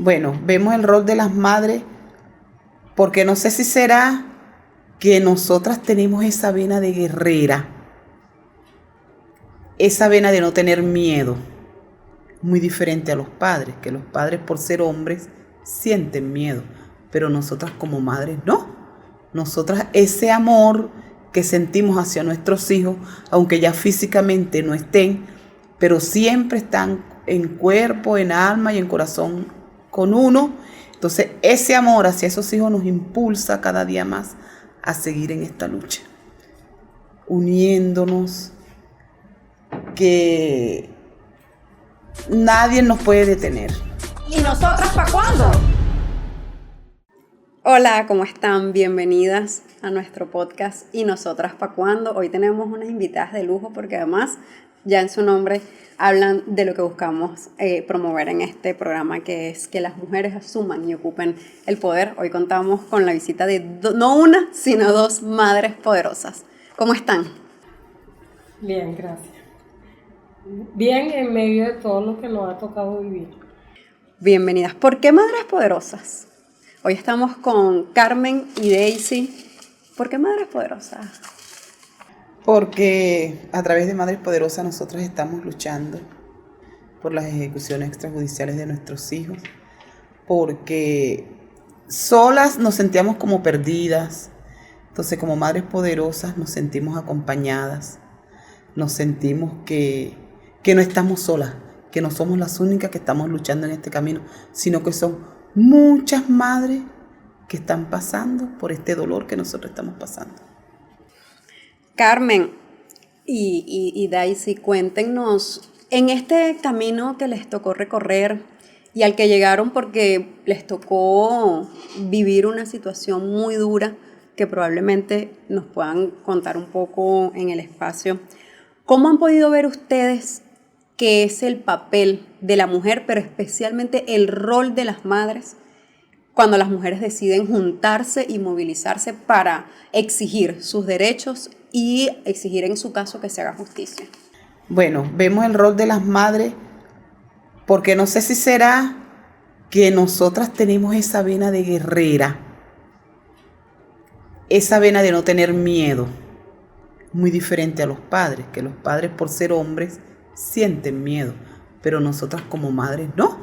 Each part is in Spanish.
Bueno, vemos el rol de las madres porque no sé si será que nosotras tenemos esa vena de guerrera, esa vena de no tener miedo, muy diferente a los padres, que los padres por ser hombres sienten miedo, pero nosotras como madres no. Nosotras ese amor que sentimos hacia nuestros hijos, aunque ya físicamente no estén, pero siempre están en cuerpo, en alma y en corazón con uno. Entonces ese amor hacia esos hijos nos impulsa cada día más a seguir en esta lucha, uniéndonos, que nadie nos puede detener. ¿Y nosotras para cuándo? Hola, ¿cómo están? Bienvenidas a nuestro podcast ¿Y nosotras para cuándo? Hoy tenemos unas invitadas de lujo porque además ya en su nombre hablan de lo que buscamos promover en este programa, que es que las mujeres asuman y ocupen el poder. Hoy contamos con la visita de no una, sino dos madres poderosas. ¿Cómo están? Bien, gracias. Bien en medio de todo lo que nos ha tocado vivir. Bienvenidas. ¿Por qué madres poderosas? Hoy estamos con Carmen y Daisy. ¿Por qué madres poderosas? Porque a través de Madres Poderosas nosotros estamos luchando por las ejecuciones extrajudiciales de nuestros hijos, porque solas nos sentíamos como perdidas, entonces como Madres Poderosas nos sentimos acompañadas, nos sentimos que no estamos solas, que no somos las únicas que estamos luchando en este camino, sino que son muchas madres que están pasando por este dolor que nosotros estamos pasando. Carmen y Daisy, cuéntenos, en este camino que les tocó recorrer y al que llegaron porque les tocó vivir una situación muy dura, que probablemente nos puedan contar un poco en el espacio, ¿cómo han podido ver ustedes qué es el papel de la mujer, pero especialmente el rol de las madres, cuando las mujeres deciden juntarse y movilizarse para exigir sus derechos y exigir en su caso que se haga justicia? Bueno, vemos el rol de las madres porque no sé si será que nosotras tenemos esa vena de guerrera, esa vena de no tener miedo, muy diferente a los padres, que los padres por ser hombres sienten miedo, pero nosotras como madres no.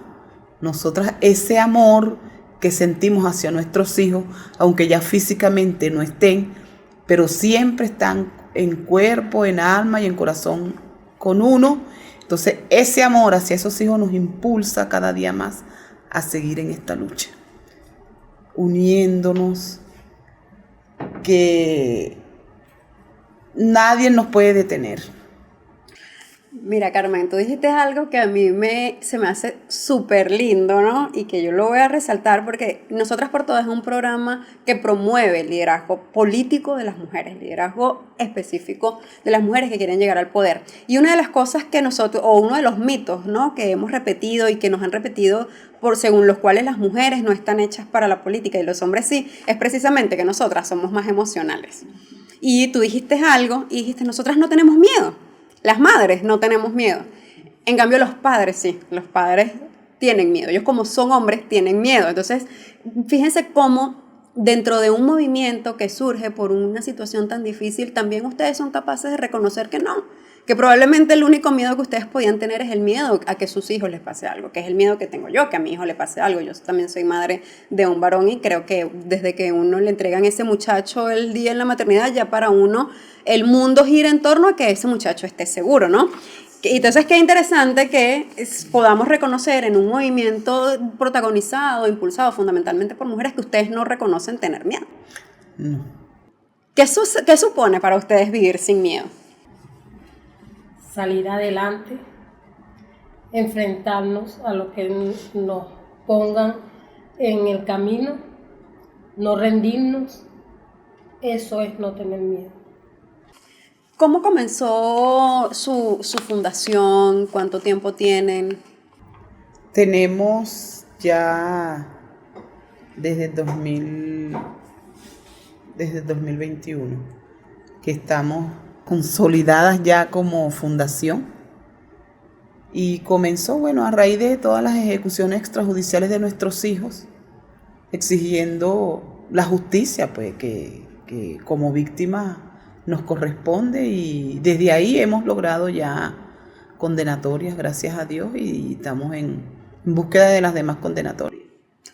Nosotras ese amor que sentimos hacia nuestros hijos, aunque ya físicamente no estén, pero siempre están en cuerpo, en alma y en corazón con uno. Entonces ese amor hacia esos hijos nos impulsa cada día más a seguir en esta lucha, uniéndonos, que nadie nos puede detener. Mira, Carmen, tú dijiste algo que a mí se me hace súper lindo, ¿no? Y que yo lo voy a resaltar porque Nosotras por Todas es un programa que promueve el liderazgo político de las mujeres, liderazgo específico de las mujeres que quieren llegar al poder. Y una de las cosas que nosotros, o uno de los mitos, ¿no?, que hemos repetido y que nos han repetido según los cuales las mujeres no están hechas para la política y los hombres sí, es precisamente que nosotras somos más emocionales. Y tú dijiste algo y dijiste, nosotras no tenemos miedo. Las madres no tenemos miedo. En cambio, los padres sí. Los padres tienen miedo. Ellos, como son hombres, tienen miedo. Entonces, fíjense cómo dentro de un movimiento que surge por una situación tan difícil, también ustedes son capaces de reconocer que no. Que probablemente el único miedo que ustedes podían tener es el miedo a que a sus hijos les pase algo, que es el miedo que tengo yo, que a mi hijo le pase algo. Yo también soy madre de un varón y creo que desde que uno le entregan ese muchacho el día en la maternidad, ya para uno el mundo gira en torno a que ese muchacho esté seguro, ¿no? Entonces, qué interesante que podamos reconocer en un movimiento protagonizado, impulsado fundamentalmente por mujeres, que ustedes no reconocen tener miedo. No. ¿Qué supone para ustedes vivir sin miedo? Salir adelante, enfrentarnos a lo que nos pongan en el camino, no rendirnos. Eso es no tener miedo. ¿Cómo comenzó su fundación? ¿Cuánto tiempo tienen? Tenemos ya desde 2021 que estamos consolidadas ya como fundación. Y comenzó, bueno, a raíz de todas las ejecuciones extrajudiciales de nuestros hijos, exigiendo la justicia, pues, que como víctima nos corresponde, y desde ahí hemos logrado ya condenatorias, gracias a Dios, y estamos en búsqueda de las demás condenatorias.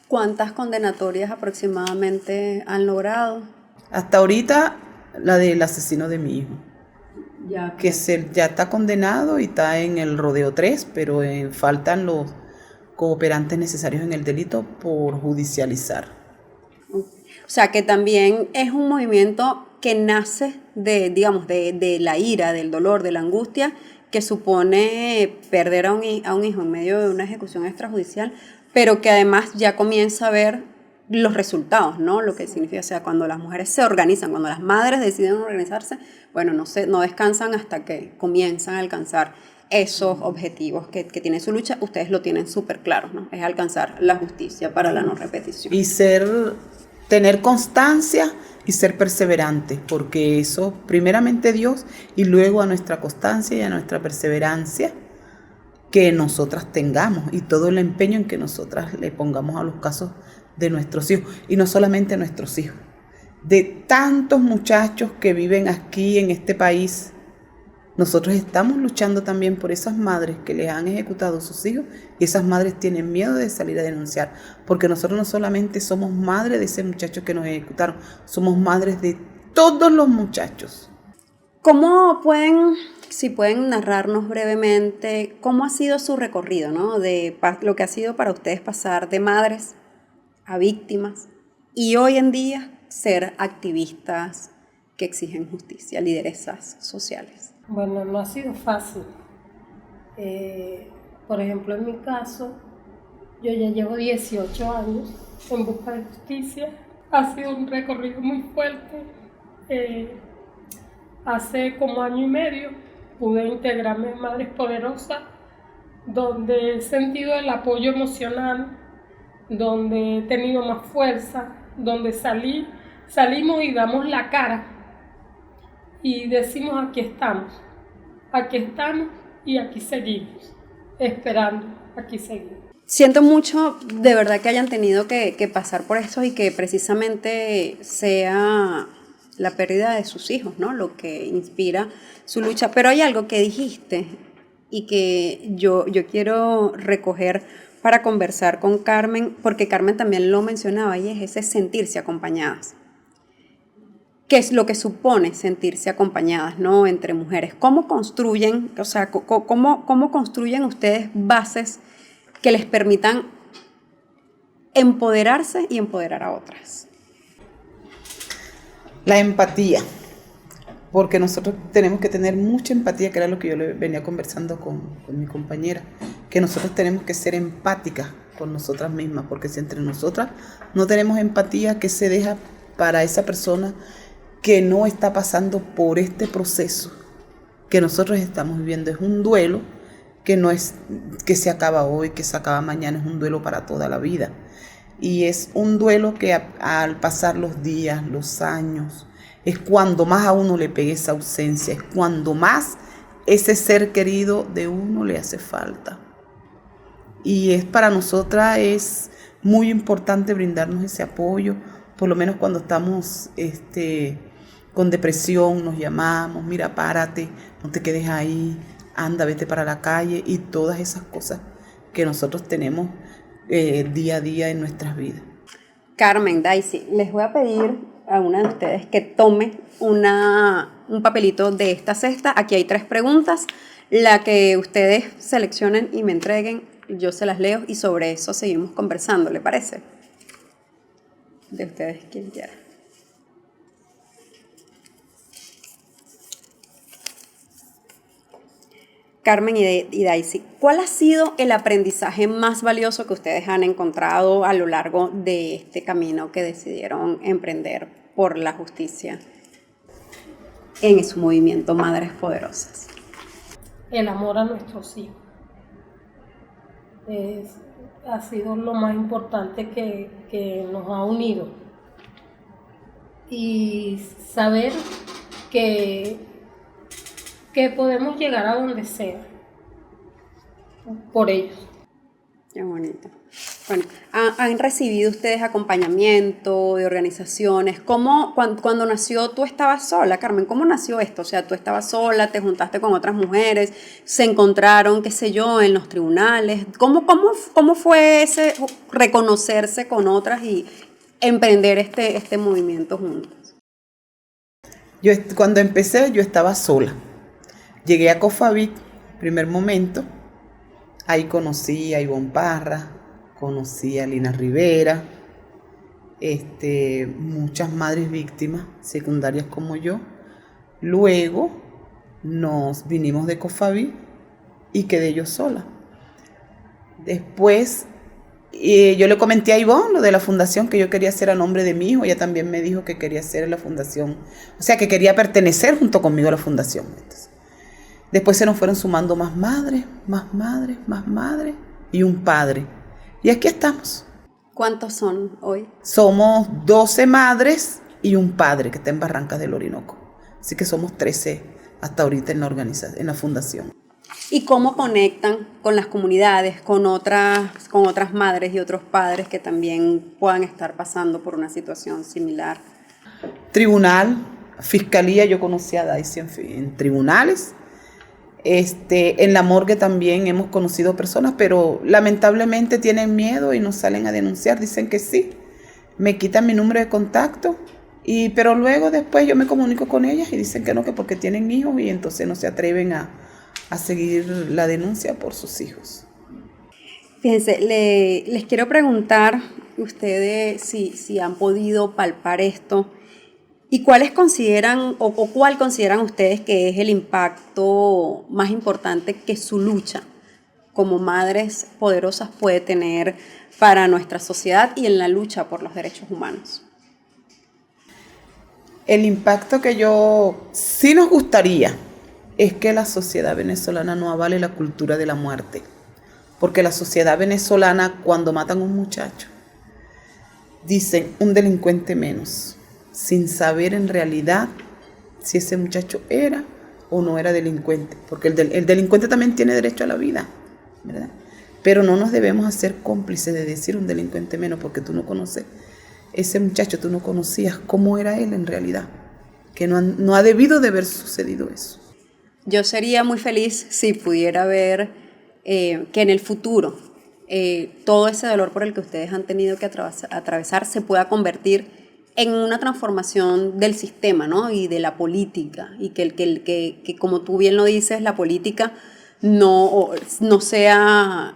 ¿Cuántas condenatorias aproximadamente han logrado? Hasta ahorita la del asesino de mi hijo, Ya que ya está condenado y está en el rodeo 3, pero faltan los cooperantes necesarios en el delito por judicializar. O sea, que también es un movimiento que nace de, digamos, de la ira, del dolor, de la angustia que supone perder a un hijo en medio de una ejecución extrajudicial, pero que además ya comienza a ver los resultados, ¿no? Lo que significa, o sea, cuando las mujeres se organizan, cuando las madres deciden organizarse, bueno, no descansan hasta que comienzan a alcanzar esos objetivos que tiene su lucha. Ustedes lo tienen súper claro, ¿no? Es alcanzar la justicia para la no repetición. Y tener constancia y ser perseverante, porque eso primeramente Dios y luego a nuestra constancia y a nuestra perseverancia que nosotras tengamos y todo el empeño en que nosotras le pongamos a los casos de nuestros hijos, y no solamente a nuestros hijos, de tantos muchachos que viven aquí en este país. Nosotros estamos luchando también por esas madres que les han ejecutado a sus hijos, y esas madres tienen miedo de salir a denunciar, porque nosotros no solamente somos madres de ese muchacho que nos ejecutaron, somos madres de todos los muchachos. Si pueden narrarnos brevemente, cómo ha sido su recorrido, ¿no? De lo que ha sido para ustedes pasar de madres a víctimas y hoy en día ser activistas que exigen justicia, lideresas sociales? Bueno, no ha sido fácil. Por ejemplo, en mi caso, yo ya llevo 18 años en busca de justicia. Ha sido un recorrido muy fuerte. Hace como año y medio pude integrarme en Madres Poderosas, donde he sentido el apoyo emocional, donde he tenido más fuerza, donde salimos y damos la cara y decimos aquí estamos y aquí seguimos, esperando, aquí seguimos. Siento mucho de verdad que hayan tenido que pasar por esto y que precisamente sea la pérdida de sus hijos, ¿no? Lo que inspira su lucha. Pero hay algo que dijiste y que yo quiero recoger para conversar con Carmen, porque Carmen también lo mencionaba, y es ese sentirse acompañadas. ¿Qué es lo que supone sentirse acompañadas, ¿no? Entre mujeres? ¿Cómo construyen, o sea, cómo construyen ustedes bases que les permitan empoderarse y empoderar a otras? La empatía, porque nosotros tenemos que tener mucha empatía, que era lo que yo le venía conversando con mi compañera, que nosotros tenemos que ser empáticas con nosotras mismas, porque si entre nosotras no tenemos empatía, ¿qué se deja para esa persona que no está pasando por este proceso que nosotros estamos viviendo? Es un duelo que no es que se acaba hoy, que se acaba mañana, es un duelo para toda la vida. Y es un duelo que al pasar los días, los años, es cuando más a uno le pega esa ausencia, es cuando más ese ser querido de uno le hace falta. Y para nosotras es muy importante brindarnos ese apoyo, por lo menos cuando estamos con depresión, nos llamamos, mira, párate, no te quedes ahí, anda, vete para la calle, y todas esas cosas que nosotros tenemos día a día en nuestras vidas. Carmen, Daisy, les voy a pedir a una de ustedes que tome un papelito de esta cesta. Aquí hay 3 preguntas. La que ustedes seleccionen y me entreguen, yo se las leo y sobre eso seguimos conversando, ¿le parece? De ustedes, quien quiera. Carmen y Daisy, ¿cuál ha sido el aprendizaje más valioso que ustedes han encontrado a lo largo de este camino que decidieron emprender por la justicia en su movimiento Madres Poderosas? El amor a nuestros hijos ha sido lo más importante que nos ha unido, y saber que podemos llegar a donde sea, por ellos. Qué bonito. Bueno, ¿han recibido ustedes acompañamiento de organizaciones? Cuando nació tú estabas sola, Carmen? ¿Cómo nació esto? O sea, tú estabas sola, te juntaste con otras mujeres, se encontraron, qué sé yo, en los tribunales. ¿Cómo fue ese reconocerse con otras y emprender este movimiento juntas? Cuando empecé, yo estaba sola. Llegué a COFAVIC, primer momento. Ahí conocí a Ivonne Parra, conocí a Lina Rivera, muchas madres víctimas secundarias como yo. Luego nos vinimos de COFAVIC y quedé yo sola. Después yo le comenté a Ivonne lo de la fundación que yo quería hacer a nombre de mi hijo. Ella también me dijo que quería hacer la fundación, o sea, que quería pertenecer junto conmigo a la fundación. Entonces, después se nos fueron sumando más madres y un padre. Y aquí estamos. ¿Cuántos son hoy? Somos 12 madres y un padre que está en Barrancas del Orinoco. Así que somos 13 hasta ahorita en la fundación. ¿Y cómo conectan con las comunidades, con otras madres y otros padres que también puedan estar pasando por una situación similar? Tribunal, fiscalía, yo conocí a Daisy en tribunales. En la morgue también hemos conocido personas, pero lamentablemente tienen miedo y no salen a denunciar. Dicen que sí, me quitan mi número de contacto, pero luego después yo me comunico con ellas y dicen que no, que porque tienen hijos y entonces no se atreven a seguir la denuncia por sus hijos. Fíjense, les quiero preguntar ustedes si han podido palpar esto y cuáles consideran o cuál consideran ustedes que es el impacto más importante que su lucha como madres poderosas puede tener para nuestra sociedad y en la lucha por los derechos humanos. El impacto que yo sí nos gustaría es que la sociedad venezolana no avale la cultura de la muerte. Porque la sociedad venezolana, cuando matan a un muchacho, dicen un delincuente menos, sin saber en realidad si ese muchacho era o no era delincuente. Porque el delincuente también tiene derecho a la vida, ¿verdad? Pero no nos debemos hacer cómplices de decir un delincuente menos, porque tú no conoces ese muchacho, tú no conocías cómo era él en realidad. Que no ha debido de haber sucedido eso. Yo sería muy feliz si pudiera ver que en el futuro todo ese dolor por el que ustedes han tenido que atravesar se pueda convertir en una transformación del sistema, ¿no? Y de la política, y que como tú bien lo dices, la política no sea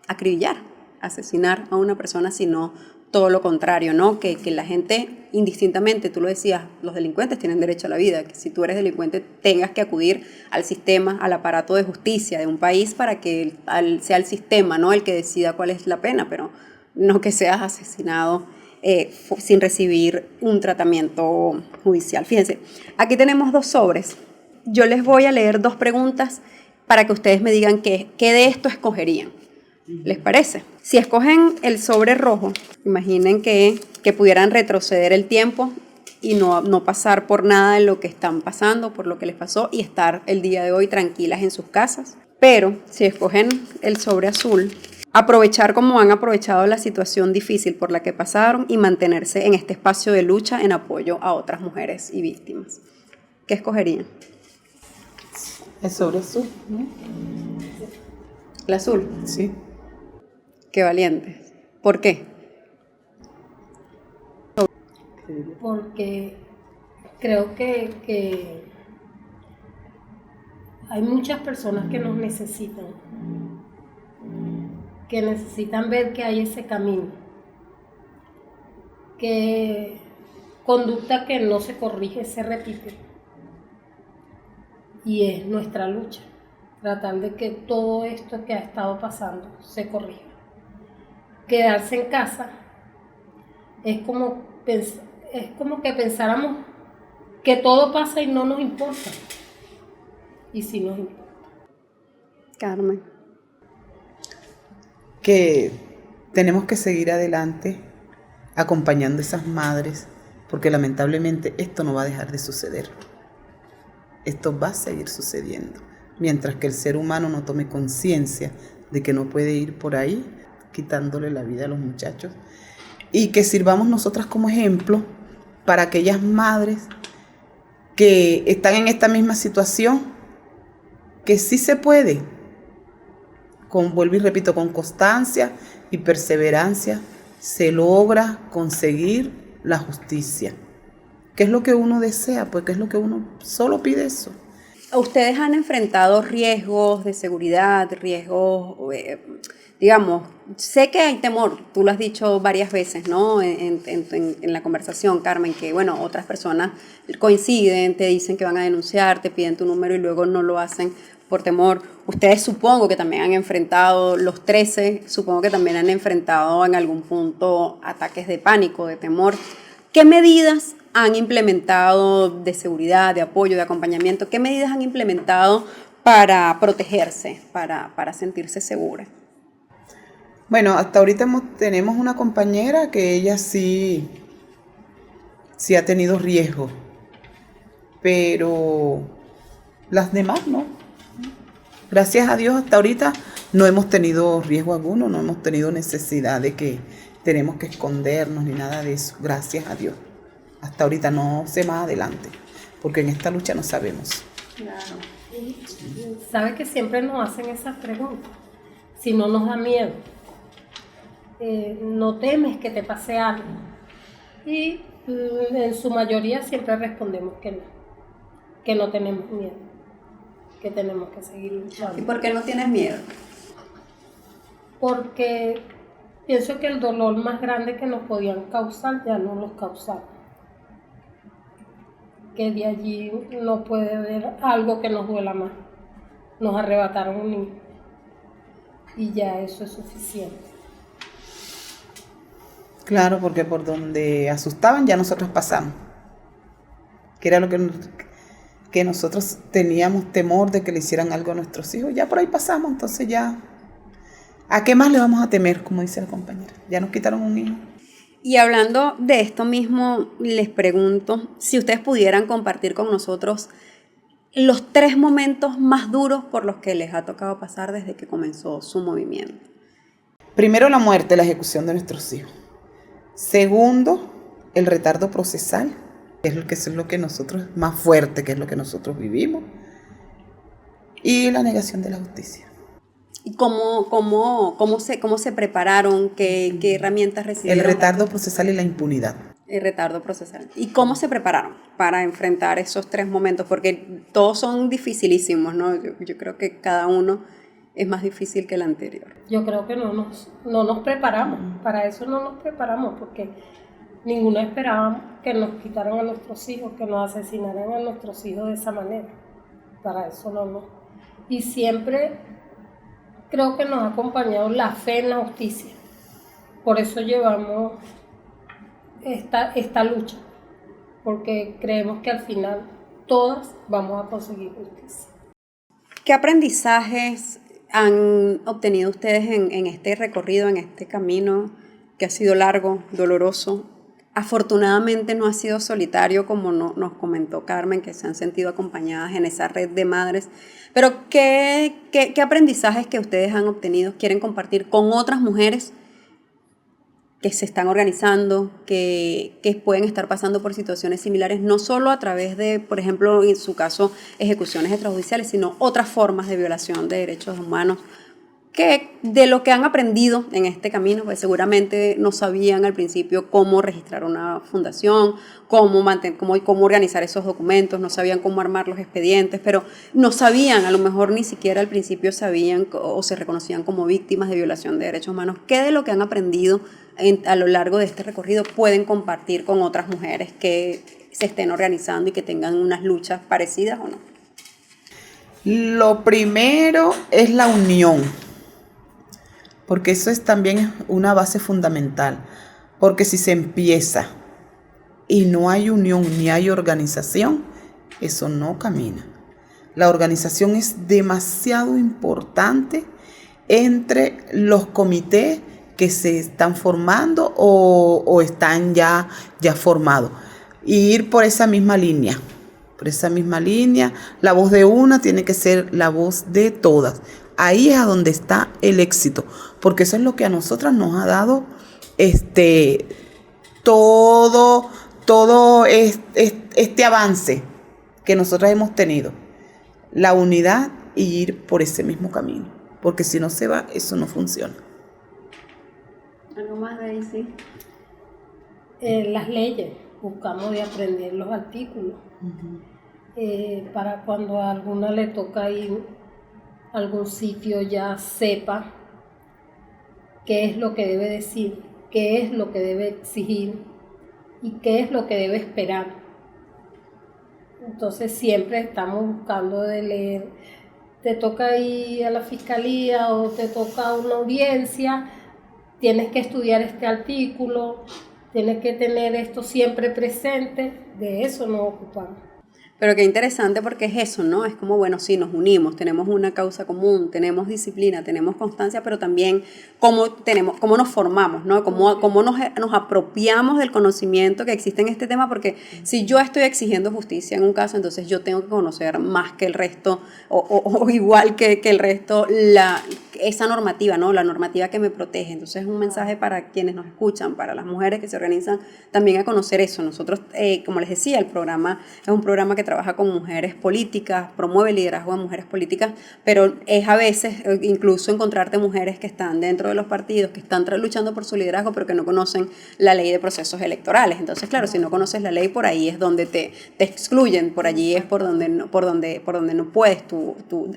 acribillar, asesinar a una persona, sino todo lo contrario, ¿no? Que la gente, indistintamente, tú lo decías, los delincuentes tienen derecho a la vida, que si tú eres delincuente tengas que acudir al sistema, al aparato de justicia de un país para que sea el sistema, ¿no? El que decida cuál es la pena, pero no que seas asesinado sin recibir un tratamiento judicial. Fíjense, aquí tenemos 2 sobres. Yo les voy a leer 2 preguntas para que ustedes me digan qué de esto escogerían. ¿Les parece? Si escogen el sobre rojo, imaginen que pudieran retroceder el tiempo y no pasar por nada de lo que están pasando, por lo que les pasó, y estar el día de hoy tranquilas en sus casas. Pero si escogen el sobre azul, aprovechar como han aprovechado la situación difícil por la que pasaron y mantenerse en este espacio de lucha en apoyo a otras mujeres y víctimas. ¿Qué escogerían? El sobre azul, ¿no? ¿El azul? Sí. Qué valientes. ¿Por qué? Porque creo que hay muchas personas que nos necesitan, que necesitan ver que hay ese camino, que conducta que no se corrige se repite, y es nuestra lucha, tratar de que todo esto que ha estado pasando se corrija. Quedarse en casa es como que pensáramos que todo pasa y no nos importa. Y sí nos importa. Carmen. Que tenemos que seguir adelante acompañando a esas madres, porque lamentablemente esto no va a dejar de suceder. Esto va a seguir sucediendo. mientras que el ser humano no tome conciencia de que no puede ir por ahí quitándole la vida a los muchachos, y que sirvamos nosotras como ejemplo para aquellas madres que están en esta misma situación, que sí se puede, vuelvo y repito, con constancia y perseverancia se logra conseguir la justicia. ¿Qué es lo que uno desea? Pues ¿qué es lo que uno solo pide? Eso. ¿Ustedes han enfrentado riesgos de seguridad, riesgos, digamos, sé que hay temor, tú lo has dicho varias veces, ¿no? En la conversación, Carmen, que bueno, otras personas coinciden, te dicen que van a denunciar, te piden tu número y luego no lo hacen por temor. Ustedes supongo que también han enfrentado, los 13, supongo que también han enfrentado en algún punto ataques de pánico, de temor. ¿Qué medidas han implementado de seguridad, de apoyo, de acompañamiento? ¿Qué medidas han implementado para protegerse, para sentirse seguras? Bueno, hasta ahorita tenemos una compañera que ella sí ha tenido riesgo, pero las demás no. Gracias a Dios hasta ahorita no hemos tenido riesgo alguno, no hemos tenido necesidad de que tenemos que escondernos ni nada de eso. Gracias a Dios. Hasta ahorita, no sé más adelante, porque en esta lucha no sabemos. Claro. Y sabe que siempre nos hacen esas preguntas. Si no nos da miedo, no temes que te pase algo. Y en su mayoría siempre respondemos que no tenemos miedo, que tenemos que seguir luchando. ¿Y por qué no tienes miedo? Porque pienso que el dolor más grande que nos podían causar ya no los causaron. Que de allí no puede haber algo que nos duela más. Nos arrebataron un niño y ya eso es suficiente. Claro, porque por donde asustaban ya nosotros pasamos, que era lo que nosotros teníamos temor de que le hicieran algo a nuestros hijos. Ya por ahí pasamos, entonces ya, ¿a qué más le vamos a temer? Como dice la compañera, ya nos quitaron un hijo. Y hablando de esto mismo, les pregunto si ustedes pudieran compartir con nosotros los 3 momentos más duros por los que les ha tocado pasar desde que comenzó su movimiento. Primero, la muerte, la ejecución de nuestros hijos. Segundo, el retardo procesal, que es lo que nosotros, más fuerte, que es lo que nosotros vivimos. Y la negación de la justicia. ¿Y cómo se prepararon? ¿Qué herramientas recibieron? El retardo procesal y la impunidad. El retardo procesal. ¿Y cómo se prepararon para enfrentar esos 3 momentos? Porque todos son dificilísimos, ¿no? Yo creo que cada uno es más difícil que el anterior. Yo creo que no nos preparamos, para eso no nos preparamos, porque ninguno esperábamos que nos quitaran a nuestros hijos, que nos asesinaran a nuestros hijos de esa manera. Para eso no. Y siempre creo que nos ha acompañado la fe en la justicia. Por eso llevamos esta lucha, porque creemos que al final todas vamos a conseguir justicia. ¿Qué aprendizajes han obtenido ustedes en este recorrido, en este camino que ha sido largo, doloroso? Afortunadamente no ha sido solitario, como nos comentó Carmen, que se han sentido acompañadas en esa red de madres. Pero ¿qué aprendizajes que ustedes han obtenido quieren compartir con otras mujeres que se están organizando, que pueden estar pasando por situaciones similares, no solo a través de, por ejemplo, en su caso, ejecuciones extrajudiciales, sino otras formas de violación de derechos humanos, que de lo que han aprendido en este camino, pues seguramente no sabían al principio cómo registrar una fundación, cómo organizar esos documentos, no sabían cómo armar los expedientes, pero no sabían, a lo mejor ni siquiera al principio sabían o se reconocían como víctimas de violación de derechos humanos. ¿Qué de lo que han aprendido a lo largo de este recorrido pueden compartir con otras mujeres que se estén organizando y que tengan unas luchas parecidas o no? Lo primero es la unión, porque eso es también una base fundamental, porque si se empieza y no hay unión ni hay organización, eso no camina. La organización es demasiado importante entre los comités que se están formando o están ya formados, y ir por esa misma línea, por esa misma línea. La voz de una tiene que ser la voz de todas. Ahí es a donde está el éxito, porque eso es lo que a nosotras nos ha dado todo este avance que nosotras hemos tenido. La unidad y ir por ese mismo camino, porque si no se va, eso no funciona. ¿Algo más, Daisy? Las leyes, buscamos de aprender los artículos. Para cuando a alguna le toca ir a algún sitio ya sepa qué es lo que debe decir, qué es lo que debe exigir y qué es lo que debe esperar. Entonces siempre estamos buscando de leer. Te toca ir a la fiscalía o te toca una audiencia, tienes que estudiar este artículo, tienes que tener esto siempre presente, de eso nos ocupamos. Pero qué interesante porque es eso, ¿no? Es como, bueno, sí, nos unimos, tenemos una causa común, tenemos disciplina, tenemos constancia, pero también cómo nos formamos, ¿no? Cómo nos apropiamos del conocimiento que existe en este tema, porque si yo estoy exigiendo justicia en un caso, entonces yo tengo que conocer más que el resto, o igual que el resto, esa normativa, ¿no? La normativa que me protege. Entonces es un mensaje para quienes nos escuchan, para las mujeres que se organizan, también a conocer eso. Nosotros, como les decía, el programa es un programa que trabaja con mujeres políticas, promueve el liderazgo de mujeres políticas, pero es a veces incluso encontrarte mujeres que están dentro de los partidos, que están luchando por su liderazgo, pero que no conocen la ley de procesos electorales. Entonces, claro, si no conoces la ley, por ahí es donde te excluyen, por allí es por donde no puedes.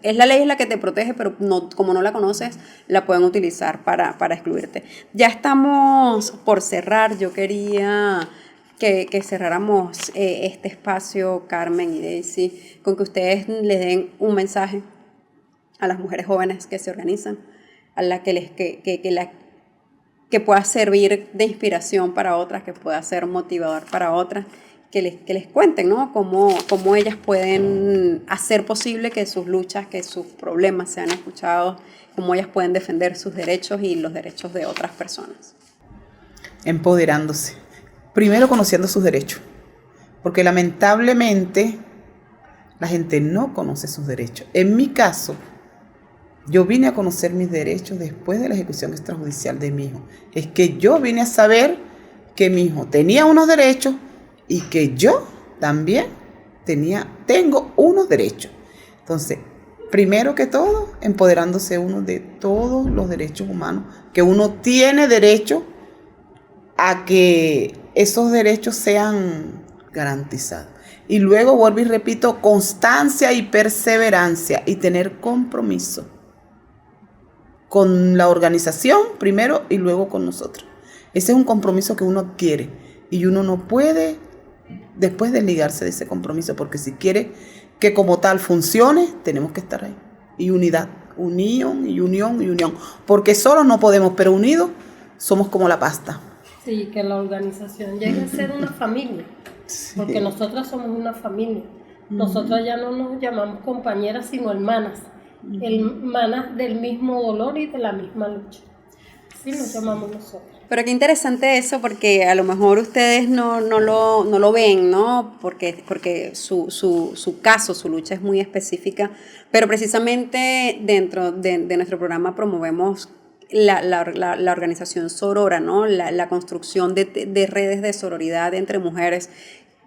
Es la ley es la que te protege, pero como no la conoces, la pueden utilizar para excluirte. Ya estamos por cerrar. Yo quería que cerráramos este espacio, Carmen y Daisy, con que ustedes les den un mensaje a las mujeres jóvenes que se organizan, a la que pueda servir de inspiración para otras, que pueda ser motivador para otras, que les cuenten, ¿no? Cómo ellas pueden hacer posible que sus luchas, que sus problemas sean escuchados, cómo ellas pueden defender sus derechos y los derechos de otras personas. Empoderándose. Primero conociendo sus derechos, porque lamentablemente la gente no conoce sus derechos. En mi caso, yo vine a conocer mis derechos después de la ejecución extrajudicial de mi hijo. Es que yo vine a saber que mi hijo tenía unos derechos y que yo también tengo unos derechos. Entonces, primero que todo, empoderándose uno de todos los derechos humanos, que uno tiene derecho a que esos derechos sean garantizados. Y luego, vuelvo y repito, constancia y perseverancia y tener compromiso con la organización primero y luego con nosotros. Ese es un compromiso que uno adquiere y uno no puede después desligarse de ese compromiso, porque si quiere que como tal funcione, tenemos que estar ahí. Y unidad, unión, porque solos no podemos, pero unidos somos como la pasta. Sí, que la organización llegue a ser una familia, porque nosotras somos una familia. Nosotras ya no nos llamamos compañeras, sino hermanas, hermanas del mismo dolor y de la misma lucha. Así nos llamamos nosotros. Pero qué interesante eso, porque a lo mejor ustedes no lo ven, ¿no? Porque su caso, su lucha es muy específica, pero precisamente dentro de nuestro programa promovemos la organización sorora, ¿no? La construcción de redes de sororidad entre mujeres.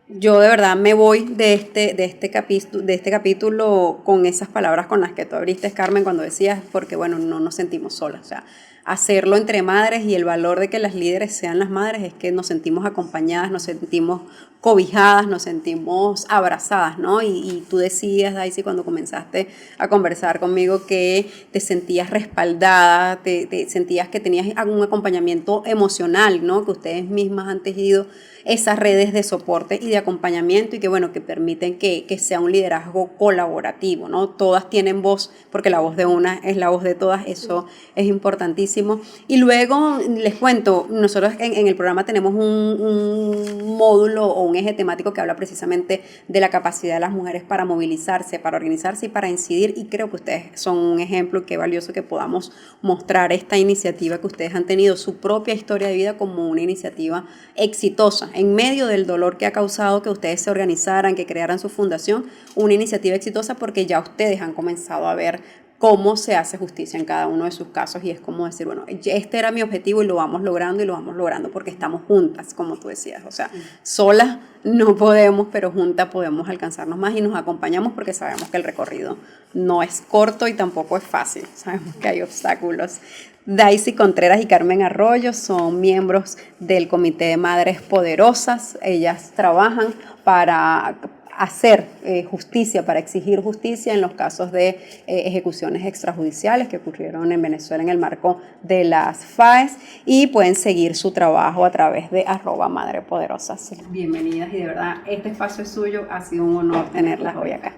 Yo de verdad me voy de este capítulo con esas palabras con las que tú abriste, Carmen, cuando decías, porque bueno, no nos sentimos solas, o sea, hacerlo entre madres, y el valor de que las líderes sean las madres es que nos sentimos acompañadas, nos sentimos cobijadas, nos sentimos abrazadas, ¿no? Y tú decías, Daisy, cuando comenzaste a conversar conmigo, que te sentías respaldada, te sentías que tenías un acompañamiento emocional, ¿no? Que ustedes mismas han tejido esas redes de soporte y de acompañamiento, y que bueno, que permiten que sea un liderazgo colaborativo, ¿no? Todas tienen voz, porque la voz de una es la voz de todas, eso es importantísimo. muchísimo. Y luego les cuento, nosotros en el programa tenemos un módulo o un eje temático que habla precisamente de la capacidad de las mujeres para movilizarse, para organizarse y para incidir, y creo que ustedes son un ejemplo. Qué valioso que podamos mostrar esta iniciativa que ustedes han tenido, su propia historia de vida, como una iniciativa exitosa, en medio del dolor que ha causado que ustedes se organizaran, que crearan su fundación, una iniciativa exitosa porque ya ustedes han comenzado a ver cómo se hace justicia en cada uno de sus casos, y es como decir, bueno, este era mi objetivo y lo vamos logrando porque estamos juntas, como tú decías, o sea, solas no podemos, pero juntas podemos alcanzarnos más y nos acompañamos porque sabemos que el recorrido no es corto y tampoco es fácil, sabemos que hay obstáculos. Daisy Contreras y Carmen Arroyo son miembros del Comité de Madres Poderosas. Ellas trabajan para hacer justicia, para exigir justicia en los casos de ejecuciones extrajudiciales que ocurrieron en Venezuela en el marco de las FAES, y pueden seguir su trabajo a través de @madrepoderosas. Bienvenidas, y de verdad este espacio es suyo, ha sido un honor tenerlas hoy acá.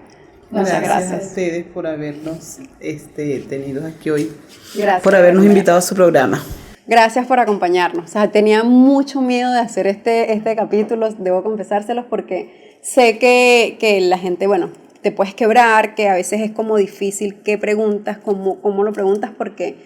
Muchas gracias a ustedes por habernos tenido aquí hoy, gracias, por habernos invitado a su programa. Gracias por acompañarnos. O sea, tenía mucho miedo de hacer este capítulo, debo confesárselos, porque sé que la gente, bueno, te puedes quebrar, que a veces es como difícil qué preguntas, cómo lo preguntas, porque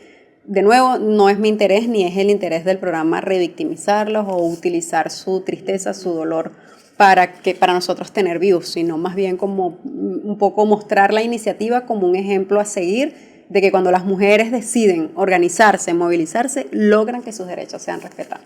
de nuevo no es mi interés ni es el interés del programa revictimizarlos o utilizar su tristeza, su dolor para nosotros tener views, sino más bien como un poco mostrar la iniciativa como un ejemplo a seguir de que cuando las mujeres deciden organizarse, movilizarse, logran que sus derechos sean respetados.